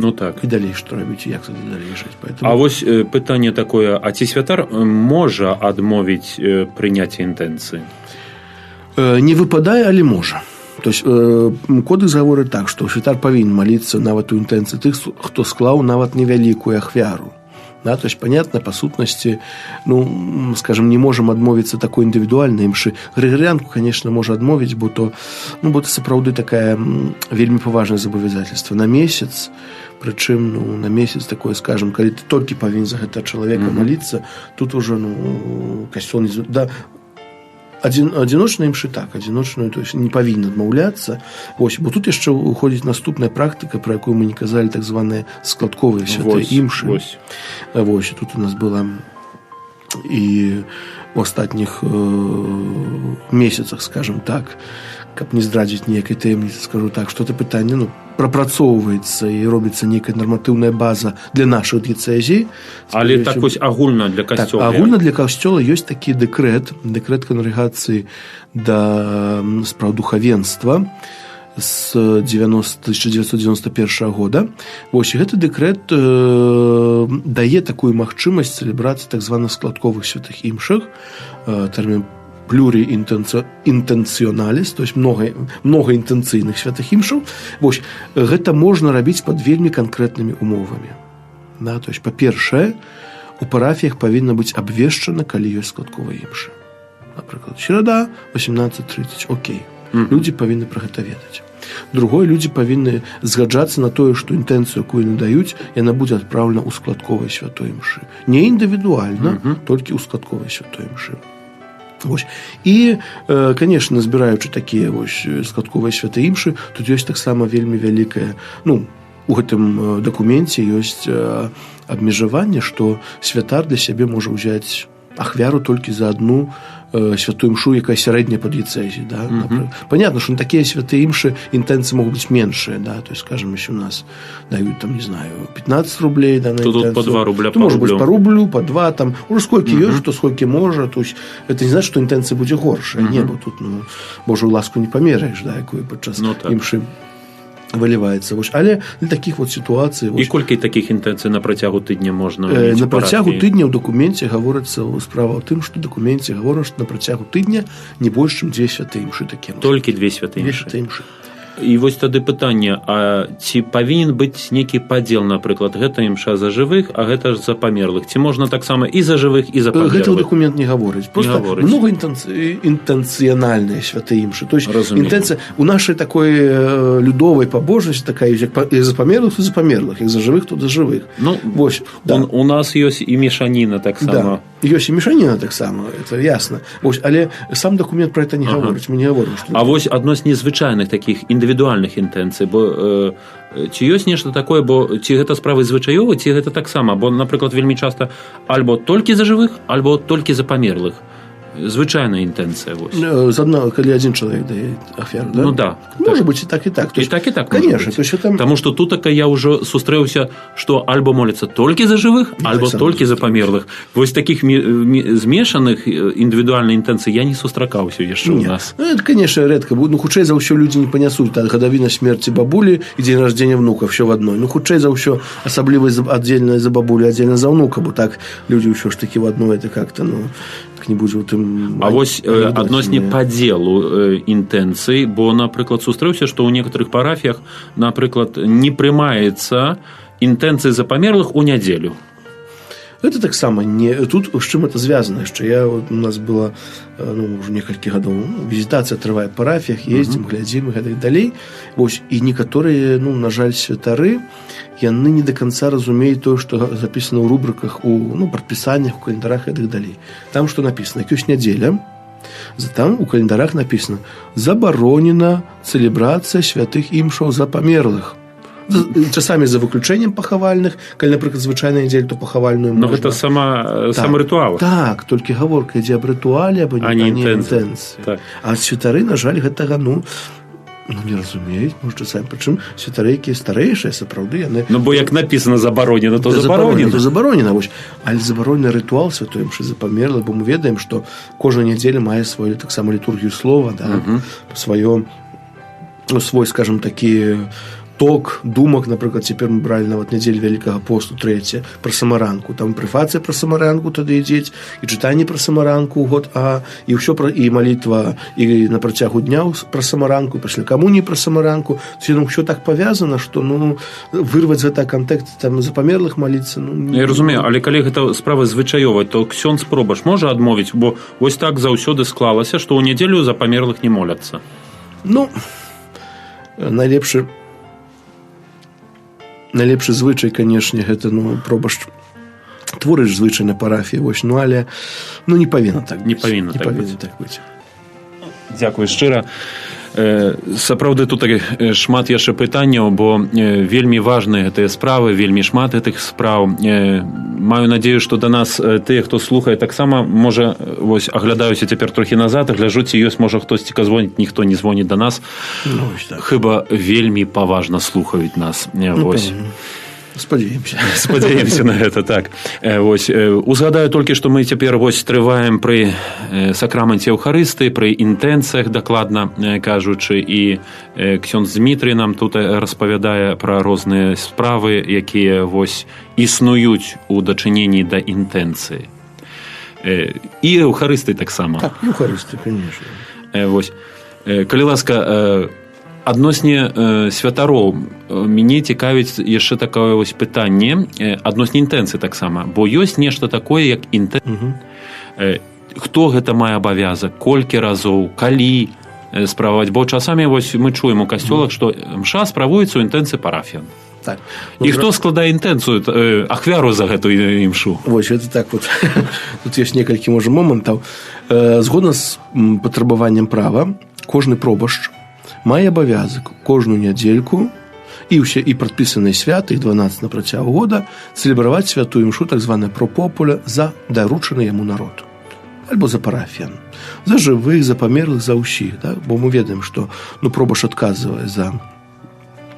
Ну так. І далей што рабіць, як тады далей жыць. Поэтому... А вось пытанне такое, а ці святар можа адмовіць прыняцце інтэнцыі? Не выпадае, але можа. То есть кодекс гаворыць так, што святар павінен маліцца нават у інтэнцыі тых, хто склаў нават невялікую ахвяру. Да, то есть, понятно, по сутности, ну, скажем, не можем адмовіцца такой индивидуальной імшы. Грыгарыянку, конечно, можа адмовіць, бо то сапраўды такая вельмі паважнае забавязательство на месяц, прычым, ну, на месяц такое, скажем, калі ты толькі павінен за гэта чалавека маліцца, тут уже, ну, касцёл не... Да, адзіночныя імшы так, адзіночную, то есть не павінна адмаўляцца. Вось, бо тут яшчэ уходзіць наступная практыка, про якую мы не казалі, так званыя складковыя святыя імшы. Вось, тут у нас была і у астатніх месяцах, скажем так, каб не здрадзіць ніякай таямніцы, скажу так, што это пытанне, ну, прапрацоўваецца і робіцца нейкая нарматыўная база для нашых дыяцэзій. Але так вось агульна для касцёла. Так, агульна для касцёла ёсць такі дэкрэт кангрэгацыі да спраў духавенства з 1991 года. Вось, гэты дэкрэт дае такую магчымасць цэлебрацыі так званых складковых святых імшах, тэрмін плюріінтэнцыёналіс, то есть многаінтэнцыйных святых імшаў. Вось, гэта можна рабіць пад вельмі канкрэтнымі умовамі. Да, то есть, па-першае, у парафіях павінна быць абвешчана, калі ёсць складковыя імшы. Напрыклад, серада, 18:30, окей. Людзі павінны пра гэта ведаць. Другое, людзі павінны згаджацца на тое, што інтэнцыю, якую надаюць, яна будзе адпраўлена ў складковай святой імшы. Не індывідуальна, толькі ў складковай святой імшы. Вось. І, конечно, збіраючы такія вось складковыя святыя імшы, тут ёсць таксама вельмі вялікая, ну, у гэтым дакуменце ёсць абмежаванне, што святар для сябе можа ўзяць ахвяру толькі за одну святую імшу, якая сярэдняя пад дыяцэзіяй, да, понятно, что на такія святыя імшы інтэнцыі могуць быць меншыя, да, то есть, скажем, если у нас дают, там, не знаю, 15 рублей, да, на интенцию, то тут по 2 рубля, то может быть по рублю, по 2, там, уже сколько есть, то сколько можно, то есть, это не значит, что интенция будет горшая, не, бо тут, ну, Божую ласку не померяешь, да, якую падчас імшы выліваецца. Але для такіх вот сітуацый... І колькі такіх інтэнцый на працягу тыдня можна мець? На працягу тыдня ў дакуменце гаворыцца, справа ў тым, што ў дакуменце гаворыцца, што на працягу тыдня не больш, чым 2 святыя імшы такія. Толькі 2 святыя імшы. 2 святыя імшы. І вось тады пытанне, а ці павінен быць нейкі падзел, напрыклад, гэта імша за жывых, а гэта ж за памерлых? Ці можна таксама і за жывых, і за памерлых? Гэта дакумент не гаворыць. Просто много інтэнцыянальныя святыя імшы. То есть інтэнцыя у нашай такой людовай пабожнасці такая, як за памерлых, то за памерлых, як за жывых, то за жывых. Ну, вось, да. У нас ёсць і мешаніна таксама. Да, ёсць і мешаніна таксама, это ясна. Вось, але сам дакумент про это не гаворыць. Мы не гаворым, што... А вось адно з незвычайных такіх індывідуальных інтэнцый, бо ці ёсць нешта такое, бо ці гэта справы звычаёвы, ці гэта таксама, бо, напрыклад, вельмі часта альбо толькі за жывых, альбо толькі за памерлых. Звычайная інтэнцыя. З аднаго, калі адзін чалавек дае ахвяру, да? Ну да. Можа быць і так, і так. І так, і так. Конечно. То есть, там... Таму што тут я ўжо сустрэўся, што альбо моляцца толькі за жывых, альбо толькі за памерлых. Вось такіх змешаных індывідуальных інтэнцый я не сустракаўся яшчэ ў нас. Ну, это, конечно, рэдка. Ну, хутчэй за ўсё людзі не панясуць. Гадавіна смерці бабулі і дзень раждзення внука, ўсё в адной. Ну, хутчэй за ўсё асабліва аддзельна за бабулі, аддзельна за ўнука, бо так людзі ўсё ж такі в адной, это как-то, ну... не будзе ў тым... А вось адносне падзелу інтэнцый, бо, напрыклад, сустрэўся, што ў некаторых парафіях, напрыклад, не прымаецца інтэнцыі за памерлых у нядзелю. Это таксама не... Тут з чым это звязана яшчэ? У нас была ўжо некалькі гадоў візітацыя трывае па парафіях, ездзім, глядзім і гэтак далей. Вось, і некаторыя, на жаль, святары, яны не до конца разумеюць тое, што запісана ў рубрыках, у прадпісаннях, у календарах і так далей. Там што напісана? Ёсць нядзеля, там у календарах напісана: забаронена цэлебрацыя святых імшаў за памерлых. Часамі за выключэннем пахавальных, калі, напрыклад, звычайная нядзеля, то пахавальную можна. Но гэта сам рытуал. Так, толькі гаворка ідзе аб рытуале, або не інтэнцыі. Так. А святары, на жаль, гэтага, не разумеюць, можа, часамі. Прычым святары, якія старэйшыя, сапраўды, яны... Бо як напісана забаронена, то забаронена. То забаронена, вось. Але забаронены рытуал святой імшы за памерлых, бо мы ведаем, што кожная нядзеля мае свою таксама літургію слова, да, свой, скажем, такі ток думак, напрыклад, цяпер мы бралі нават нядзелю Вялікага посту, 3 пра самаранку. Там префацыя пра самаранку тады ідзець, і чытанне пра самаранку ў год А, і ўсё пра і малітва і на працягу дня пра самаранку, пасля камуніі пра самаранку. Ўсё так павязана, што вырваць гэта кантэкст там за памерлых маліцца. Я разумею, але калі гэта справа звычаёвая, то ксёндз пробаш можа адмовіць, бо вось так заўсёды склалася, што ў нядзелю за памерлых не моляцца. Найлепшы звычай, канешне, гэта, пробашч творыш звычай на парафіі, вось, але, не павінна так быць. Не павінна так быць. Дзякуй шчыра. Сапраўды тут шмат яшчэ пытанняў, бо вельмі важныя гэтыя справы, вельмі шмат гэтых спраў. Маю надзею, што да нас тыя, хто слухае, таксама, можа, вось, аглядаюся цяпер трохі назад, гляджу, ці ёсць, можа, хтосьці звоніць, ніхто не звоніць да нас. Хіба вельмі паважна слухаюць нас. Вось. Спадзяемся на гэта, так. Вось, узгадаю толькі, што мы цяпер вось трываем пры сакраменце Еўхарыстыі, пры інтэнцыях, дакладна кажучы, і ксёндз Дмітрый нам тут распавядае пра розныя справы, якія вось існуюць у дачыненні да інтэнцыі. І Еўхарыстыі таксама. Так, Еўхарыстыі, конечно. Вось, калі ласка, адносне святароў мяне цікавіць яшчэ такое вось пытанне адносне інтэнцыі таксама, бо ёсць нешта такое, як інтэнцыя. Хто гэта мае абавязак, колькі разоў, калі справаваць, бо часамі вось мы чуем у касцёлах, што мша справуецца ў інтэнцыі парафіян. Так. І хто складае інтэнцыю, ахвяру за гэтую імшу? Вось, гэта так вот. Тут ёсць некалькі, можа, момантаў. Згодна з патрабаваннем права, кожны пробашч мае абавязак кожную нядзельку і прадпісаныя святы, іх 12 на працягу года, цэлебраваць святую імшу, так званая пропопуля, за даручаны яму народ. Альбо за парафіян. За жывых, за памерлых, за ўсіх. Да? Бо мы ведаем, што пробаш адказвае за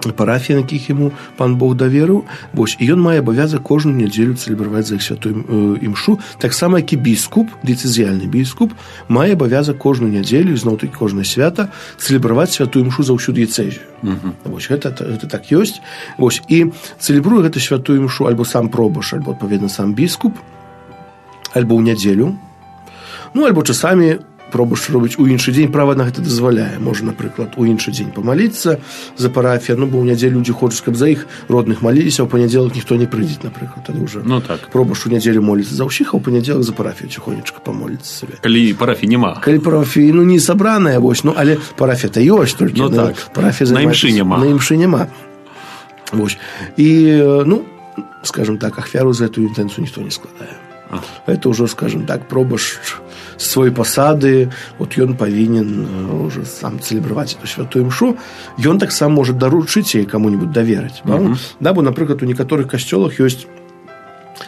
парафіян, якіх яму пан Бог даверыў. Вось, і ён мае абавязак кожную нядзелю цэлебраваць за іх святую імшу. Таксама, як і біскуп, дыцэзіяльны біскуп, мае абавязак кожную нядзелю, зноў-такі кожнае свята, цэлебраваць святую імшу за ўсю дыецэзію. Вось, гэта так ёсць. Вось, і цэлебруе гэту святую імшу альбо сам пробаш, альбо, адпаведна, сам біскуп, альбо ў нядзелю. Альбо часамі пробуеш робіць у іншы дзень, права на гэта дазваляе. Можна, напрыклад, у іншы дзень памаліцца за парафію, бо ў нядзелю людзі хочуць, каб за іх родных маліліся, а ў панядзелак ніхто не прыйдзе, напрыклад. Тады ўжо пробуеш у нядзелю моліцца за ўсіх, а ў панядзелак за парафію ціхонечка памоліцца сабе. Калі парафіі няма. Калі парафіі, не сабраная, але парафія-то ёсць, толькі парафія займаецца. На імшы няма. І, скажем так, ахвяру за эту інтэнцыю ніхто не складае. Это ўжо, скажем так, пробаш свой пасады, ён павінен уже сам цэлебраваць эту святую імшу, ён таксама можа даручыць яе каму-нибудь даверыць. Бо, напрыклад, у некаторых касцёлах ёсць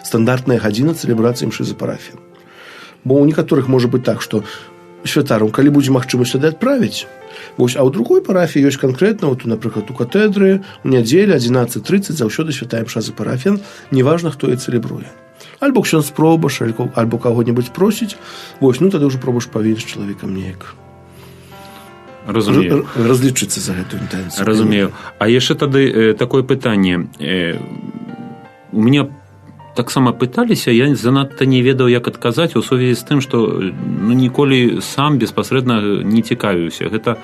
стандартная гадзіна цэлебрацыі імшы за парафію. Бо у некаторых можа быць так, што святарам, калі будзе магчымасць сюды адправіць, а ў другой парафіі ёсць канкрэтна, напрыклад, у катэдры, у нядзелю 11:30 заўсёды святая імша за парафію, неважна, хто яе цэлебруе. Альбо ксёндз пробаш, альбо каго-нибудь просіць, тады ўжо пробаш павінен з чалавекам неяк разлічыцца за гэту інтэнцыю. Разумею. А яшчэ тады такое пытанне. У мяне таксама пыталіся, я занадта не ведаў, як адказаць у сувязі з тым, што ніколі сам беспасрэдна не цікавіўся. Гэта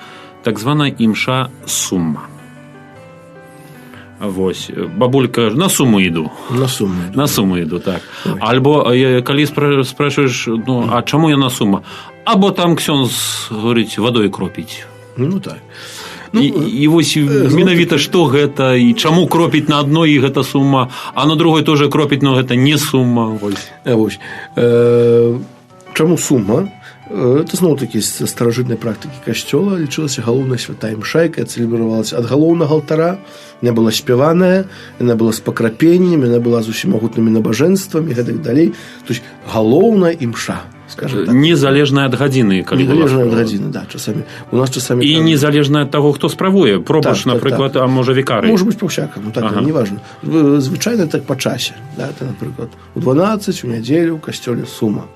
так званая імша сумма. Бабулька, на сумму іду. На сумму іду, так. Альбо, калі спрашиваеш, а чаму яна сума? Або там ксёндз, говорить, вадой кропіць. Так. І менавіта што гэта, і чаму кропіць на адной, і гэта сума, а на другой тоже кропіць, но гэта не сума. Чаму сума? Это зноў-такі з старажытнай практыкі касцёла лічылася галоўная святая імша, якая цэлебравалася ад галоўнага алтара. Яна была спяваная, яна была з пакрапеннем, яна была з усім магутнымі набажэнствамі і гэтак далей. То есть галоўная імша, скажем так. Незалежная ад гадзіны, калі была. Незалежная ад гадзіны, да, часамі. У нас часамі і незалежная ад таго, хто справуе. Пробаш, напрыклад, а можа вікарый. Можа быць па-ўсякаму, так, неважна. Звычайна так па часе, да, это, напрыклад, у 12 у нядзелю ў касцёле сума.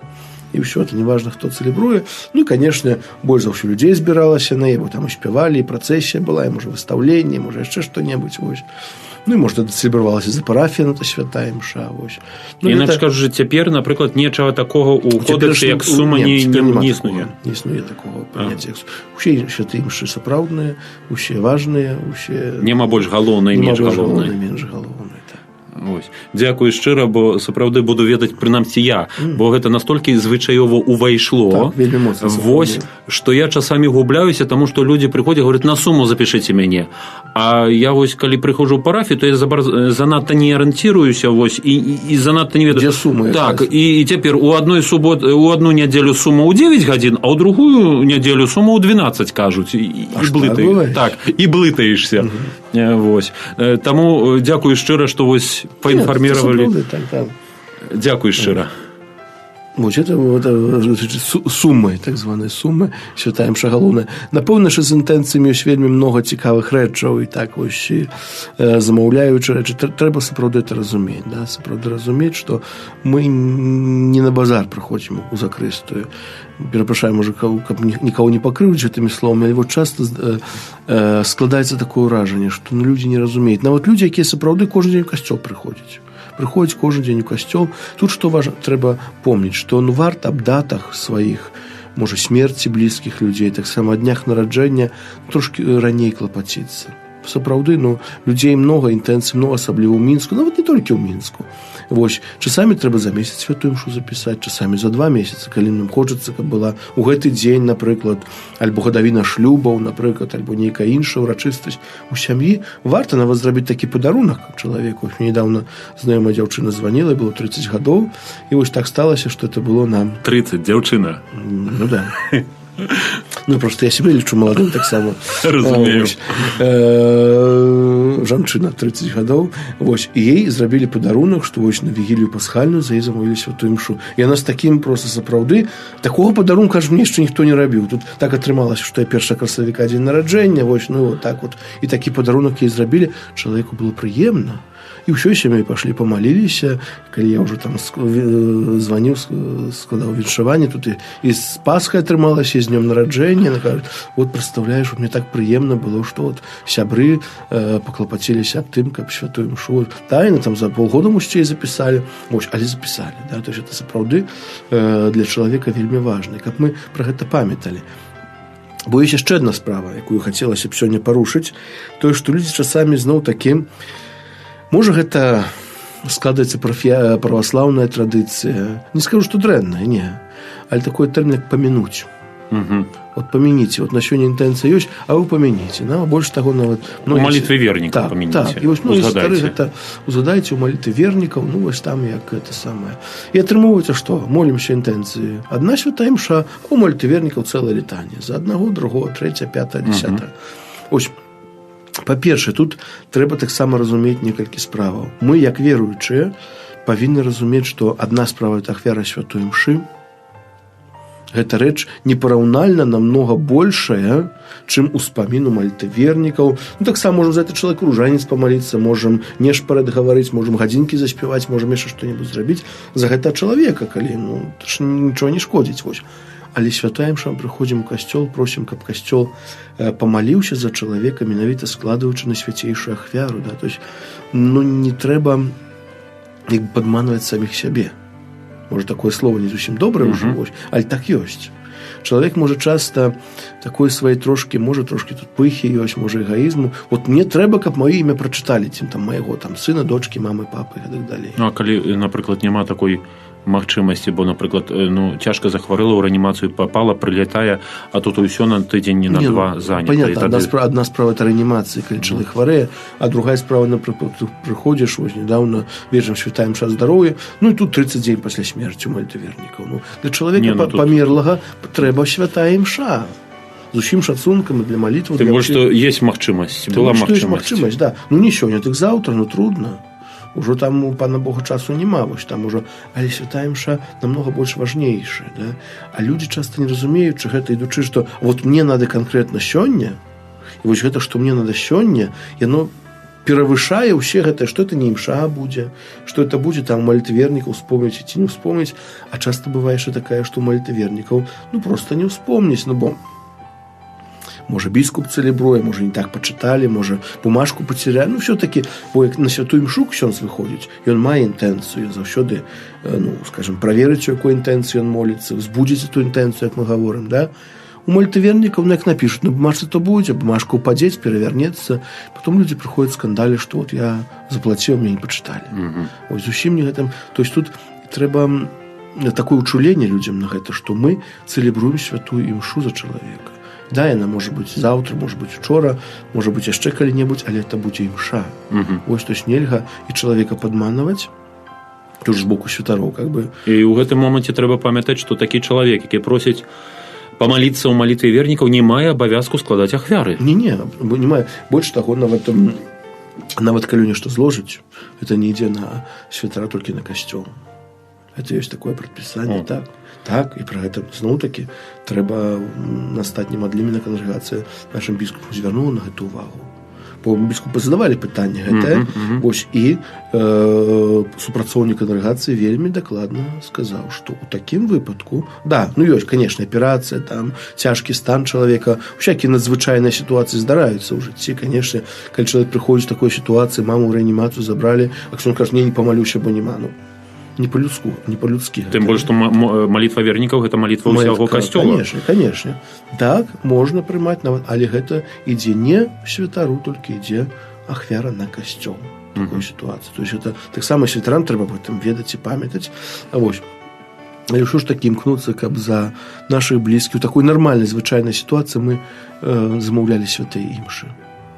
І ўсё, это неважна, хто цэлебруе. І, канешне, больш за ўсё людзей збіралася на яе, там і спявалі, і працэсія была, і, можа, выстаўленне, можа, яшчэ што-небудзь, і, можа, цэлебравалася за парафію, это святая імша, Іначе кажучы, цяпер, напрыклад, нечага такога ў кодэксе, як сума, не існуе. Не існуе такога паняцця. Усе святыя імшы сапраўдныя, усе важныя, усе... Нема больш галоўнай, менш галоўнай. Дзякую шчыра, бо сапраўды буду ведаць, прынамсі я, бо гэта настолькі звычаёва увайшло, што я часамі губляюся, таму што людзі прыходзяць, говорят, на суму запішыце мяне. А я калі прыходжу ў парафію, то я занадта не арыенціруюся і занадта не ведаю. Дзе сумы? Так, і цяпер у адну нядзелю сума ў 9 гадзін, а ў другую нядзелю сума ў 12, кажуць. І блытаешся. Таму дзякую шчыра, што паінфарміравалі. Дзякуй шчыра. Это суммы, так званыя суммы, святая імша галоўная. Напэўна, що з інтэнцыямі ёсць вельмі многа цікавых рэчаў і так замаўляючы рэчы. Трэба сапраўды это разумець, да? Сапраўды разумець, што мы не на базар прыходзім у закрыстую. Перапрашаем, можа, каб нікого не пакрыўдзіць гэтымі словамі, але часта складаецца такое ўражанне, што людзі не разумеюць. Нават людзі, якія сапраўды кожны дзень у касцёл прыходзяць. Прыходзіць кожны дзень у касцёл. Тут што важна, трэба помніць, што варта аб датах сваіх, можа, смерці блізкіх людзей, таксама днях нараджэння трошкі раней клапаціцца. Сапраўды, людзей многа, інтэнцый многа, асабліва ў Мінску, нават не толькі ў Мінску. Часамі трэба за месяц святую імшу запісаць, часамі за 2 месяцы, калі нам хочацца, каб была ў гэты дзень, напрыклад, альбо гадавіна шлюбаў, напрыклад, альбо нейкая іншая ўрачыстасць у сям'і. Варта нават зрабіць такі падарунак чалавеку. Нядаўна знаёмая дзяўчына званіла, было 30 гадоў, і так сталася, што это было нам... 30, дзяўчына? Да. Просто я себе лічу маладым таксама. Разумею. Жанчына 30 гадоў. І ей зрабілі падарунак, што на вігілію пасхальную за яе замовілі святую імшу. І яна з такім проста сапраўды такога падарунка ж мне яшчэ ніхто не рабіў. Тут так атрымалася, што я 1 красавіка дзень нараджэння, і такі падарунак ей зрабілі. Чалавеку было прыемна. І ўсё сям'ёй пашлі памаліліся, калі я ўжо там званіў, складаў віншаванне, тут і з Пасхай атрымалася, і з днём нараджэння. Кажуць, вот прадстаўляеш, мне так прыемна было, што вот сябры паклапаціліся аб тым, каб святую імшу тайна там за полгода мусцей запісалі, але запісалі, да? То есть это сапраўды для чалавека вельмі важна, каб мы пра гэта памяталі. Бо ёсць яшчэ адна справа, якую хацелася б сёння парушыць, тое, што людзі часамі зноў такі, можа гэта складаецца праваслаўная традыцыя, не скажу, што дрэнная, не, але такой тэрмін, як памінуць. Вот памяніце, вот на сёння інтэнцыя ёсць, а вы памяніце, да? Больш таго нават у малітве вернікаў памяніце. Так, і вось многія стары гэта узгадайце ў малітве вернікаў, ну вось там як гэта самае. І атрымоўваецца што? Молімся інтэнцыі. Адна святая імша, а ў малітве вернікаў цэлая літанія. За аднаго, другого, трэця, пятая, дзесятая. Ось, па-першае, тут трэба таксама разумець некалькі справаў. Мы, як веруючыя, павінны разумець, што адна справа – это ахвяра святой імшы. Гэта рэч непараўнальна намнога большая, чым успамін у мальтавернікаў. Ну, таксама можам за это чалавек ружанец памаліцца, можам нешпарад гаварыць, можам гадзінкі заспяваць, можам яшчэ што-небудзь зрабіць за гэта чалавека, калі нічого не шкодзіць. Вось. Але святая імша, прыходзім у касцёл, просім, каб касцёл памаліўся за чалавека, менавіта складаючы на свяцейшую ахвяру. Да? То есть, не трэба падманваць саміх сябе. Может, такое слово не зусім добрае ўжо, але так ёсць. Чалавек можа часта такой сваёй трошкі тут пыхі ёсць, можа эгаізму. Вот мне трэба, каб маё імя прачыталі, ці там майго там сына, дочкі, мамы, папы і так далей. Ну, а калі, напрыклад, няма такой магчымасці, бо, напрыклад, цяжка захварэла, ў рэанімацыю папала, прылятае, а тут усё на тыдзень, не на два занята. Понятно, адна справа это рэанімацыя, калі чалавек хварэе, а другая справа, напрыклад, ты прыходзіш, вось недавно вечарам святая імша здароўя, ну і тут 30 дзень пасля смерці ў мальтавернікаў. Ну, для чалавека памерлага трэба святая імша. З усім шацункам і для малітвы. Тым больш, што ёсць магчымасць, была магчымасць. Да. Ну, не сёння, так заўтра, трудна. Ужо там у Пана Бога часу няма, вось там ужо, але святая імша намного больш важнейшая, да? А людзі часта не разумеючы гэта, ідучы, што вот мне надо канкрэтна сёння, і вось гэта, што мне надо сёння, яно перавышае ўсе гэтае, што это не імша будзе, што это будзе там мальтавернікаў успомніць ці не успомніць, а часта бывае яшчэ такая, што мальтавернікаў проста не успомніць, бо можа, біскуп цэлебруе, можа, не так пачыталі, можа, бумажку пацірялі. Все-таки, бо як на святую імшу ксёндз выходзіць, ён мае інтэнцыю, заўсёды, скажем, праверыць, у якой інтэнцыі ён моліцца, узбудзіць ту інтэнцыю, як мы гаворым, да? У мальтавернікаў, як напішуць, бумажцы то будзе, бумажка упадзець, перавернецца, потом людзі прыходзяць скандалі, што вот я заплаціў, мне не пачыталі. Ось зусім не гэтым. То есть тут трэба такое учуленне людзям на гэта, што мы цэлебруем святую імшу за чалавека. Да, яна можа быць заўтра, можа быць учора, можа быць яшчэ калі-небудзь, але это будзе імша. Вось, то есть нельга і чалавека падманваць, тут ж з боку святароў, как бы. І ў гэтым моманце трэба памятаць, што такі чалавек, які просіць памаліцца ў малітве вернікаў, не мае абавязку складаць ахвяры. Не мае. Больш таго, нават калі нешта зложыць, это не ідзе на святара, толькі на касцёл. Это ёсць такое прадпісанне, так, і пра гэта зноў-такі трэба на астатнім адлімена кангрэгацыя нашым біскупам звярнула на гэту увагу. Бо біскупы задавалі пытанне гэтае, вось, і супрацоўнік кангрэгацыі вельмі дакладна сказаў, што ў такім выпадку, ёсць, канешне, аперацыя, там, цяжкі стан чалавека, усякія надзвычайныя сітуацыі здараюцца ў жыцці, канешне, калі чалавек прыходзіць у такой сітуацыі, маму ў рэанімацыю забралі, а ксёндз кажа, не памалюся, бо нема, не по-людскі. Тым больш, што малітва вернікаў – гэта малітва ўсяго касцёла. Канешне. Так, можна прымаць нават, але гэта ідзе не святару, толькі ідзе ахвяра на касцёл. Такой сітуацыі. То есть это таксама святарам трэба аб гэтым ведаць і памятаць. Вось. Але ўсё ж такі імкнуцца, каб за нашых блізкіх, у такой нармальнай, звычайнай сітуацыі мы замаўлялі святыя імшы.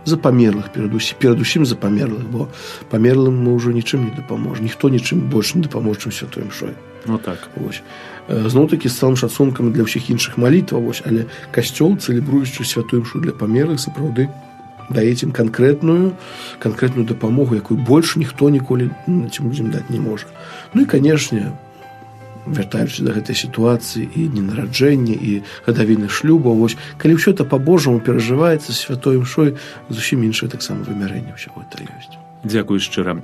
За памерлых, перадусім за памерлых, бо памерлым мы ўжо нічым не дапаможем. Ніхто нічым больш не дапаможа, чым святой імшой. Так. Зноў-такі з цэлым шацункам для ўсіх іншых малітваў, але касцёл, цэлебруючы святую імшу для памерлых, сапраўды дае ім канкрэтную дапамогу, якую больш ніхто ніколі цим людзям даць не можа. Ну і, канешне, вяртаючыся да гэтай сітуацыі і дні нараджэння, і гадавіны шлюбаў, вось, калі ўсё это па-божаму перажываецца святой імшой, зусім іншае таксама вымярэнне ўсяго гэта ёсць. Дзякую шчыра.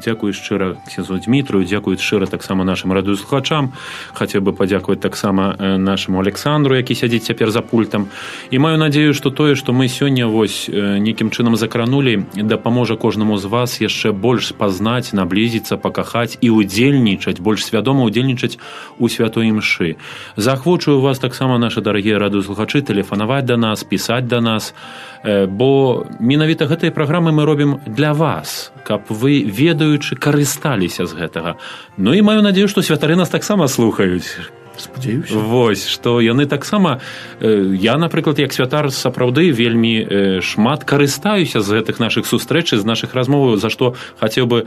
Дзякую шчыра ксензу Дмітрыю, дзякую шчыра таксама нашым радыёслухачам. Хацеў бы падзякаваць таксама нашаму Александру, які сядзіць цяпер за пультам. І маю надзею, што тое, што мы сёння вось нейкім чынам закранулі, дапаможа кожнаму з вас яшчэ больш пазнаць, наблізіцца, пакахаць і удзельнічаць, больш свядома удзельнічаць у святой імшы. Заахвочую вас таксама, нашы дарагія радыёслухачы, тэлефанаваць да нас, пісаць да нас, бо менавіта гэтай праграмы мы робім для вас, каб вы, ведаючы, карысталіся з гэтага. Ну і маю надзею, што святары нас таксама слухаюць. Спадзяюся. Вось, што яны таксама, я, напрыклад, як святар сапраўды вельмі шмат карыстаюся з гэтых нашых сустрэч, з нашых размоваў, за што хацеў бы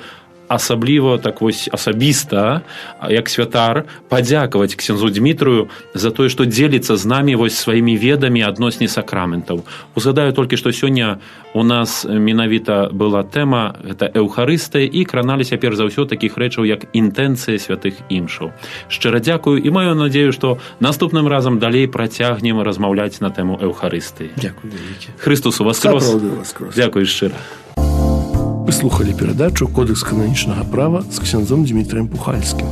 асабліва, так вось асабіста, як святар, падзякаваць ксензу Дмітрыю за тое, што дзеліцца з намі вось сваімі ведамі адносне сакраментаў. Узгадаю толькі, што сёння у нас менавіта была тэма, гэта эўхарыстыя, і краналіся перш за ўсё такіх рэчаў, як інтэнцыя святых імшаў. Шчыра дзякую і маю надзею, што наступным разам далей працягнем размаўляць на тэму эўхарыстыі. Дзякую вялікі. Христос уваскрос. Сапраўды уваскрос. Дзякую шчыра. Вы слухали перадачу «Кодекс кананічнага права» з ксяндзом Дмітрыем Пухальскім.